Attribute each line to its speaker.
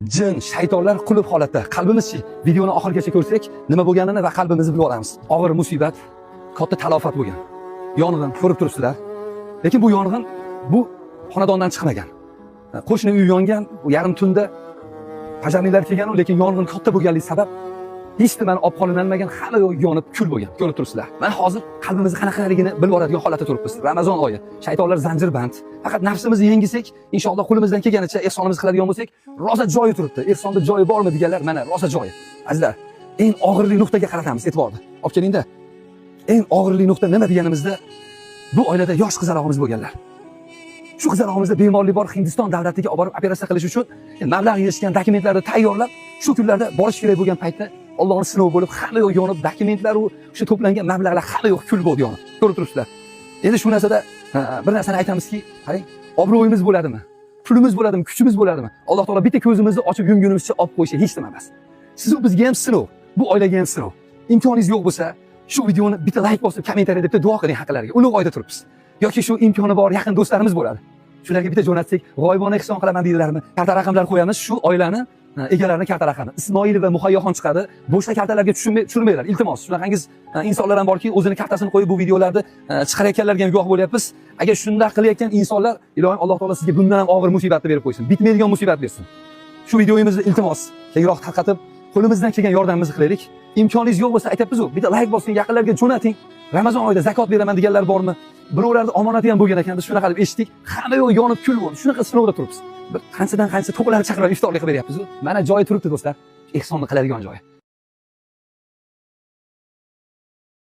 Speaker 1: Jin, shaytonlar qulub holatda. Qalbimizchi, videoni oxirigacha ko'rsak, nima bo'lganini va qalbimizni bilib olamiz. Og'ir musibat, katta talofat bo'lgan. Yong'in ko'rib turibsizlar. Lekin bu yong'in bu xonadondan chiqmagan. Qo'shni uy yongan, yarim tunda pajarnilar kelgan, lekin yong'in katta bo'lganligi sabab hech nimani olib qolinmagan, hamma yonib kul bo'lgan. Ko'rib turibsizlar. Mana hozir qalbimiz qanaqaligini bilib oladigan holatda turibmiz. Ramazon oyi, shaytonlar zanjirband. Faqat nafsimizni yengisak, inshaalloh qo'limizdan kelganicha ehsonimizni qiladigan bo'lsak, rosa joyi turibdi. Ehsonda joyi bormi deganlar, mana rosa joyi. Azizlar, eng og'irli nuqtaga qaratamiz e'tiborni. Olib kelingda. Eng og'irli nuqta nima deganimizda, bu oilada yosh qizalog'imiz bo'lganlar. Shu qizalog'imizda bemorlik bor, Hindiston davlatiga olib borib operatsiya qilish uchun mablag' yig'ishgan, dokumentlarni tayyorlab, shu kunlarda borish kerak bo'lgan paytda Allohning sinovi bo'lib, hamma yo'q yonib, dokumentlar u o'sha to'plangan mablag'lar hamma yo'q kul bo'ldi yonib. Ko'rib turibsizlar. Endi shu narsada bir narsani aytamizki, qarang, obro'yimiz bo'ladimi? Pulimiz bo'ladimi? Kuchimiz bo'ladimi? Alloh taolo bitta ko'zimizni ochib yumgunimizcha olib qo'yishi hech nima emas. Siz bizga ham sinov, bu oilaga ham sinov. Imkoningiz yo'q bo'lsa, shu videoni bitta like bosib, kommentariyada bitta duo qiling haqlariga. Ulug' oyda turibmiz. Yoki shu imkoni bor yaqin do'stlarimiz bo'ladi. Shularga bitta jo'natsak, g'oyibona ehson qilaman deydilarmi? Karta raqamlar qo'yamiz, shu oilani egalarini karta raqami. Ismoilov va Muhayyoxon chiqadi. Boshqa kartalarga tushirmanglar, iltimos. Shunaqangiz insonlar ham borki, o'zini kartasini qo'yib bu videolarni chiqarayotganlarga ham guvoh bo'lyapmiz. Agar shunday qilayotgan insonlar, ilohim Alloh taolo sizga bundan ham og'ir musibatni berib qo'ysin. Bitmaydigan musibat bersin. Shu videomizni iltimos, kengroq tarqatib, qo'limizdan kelgan yordamimizni qilaylik. Imkoningiz yo'q bo'lsa aytibmiz-ku, bitta like bosing, yaqinlarga jo'nating. Ramazon oyida zakot beraman deganlar bormi? Birovlarning omonati ham bo'lgan ekan, shunaqa deb eshitdik. Hamma yo'q yonib kul bo'ldi. Shunaqa sinovda turibmiz. Bir qanchadan qancha to'qlarni chaqirib iftorlik qilib beryapmiz. Mana joyi turibdi do'stlar. Ehsonni qiladigan joyi.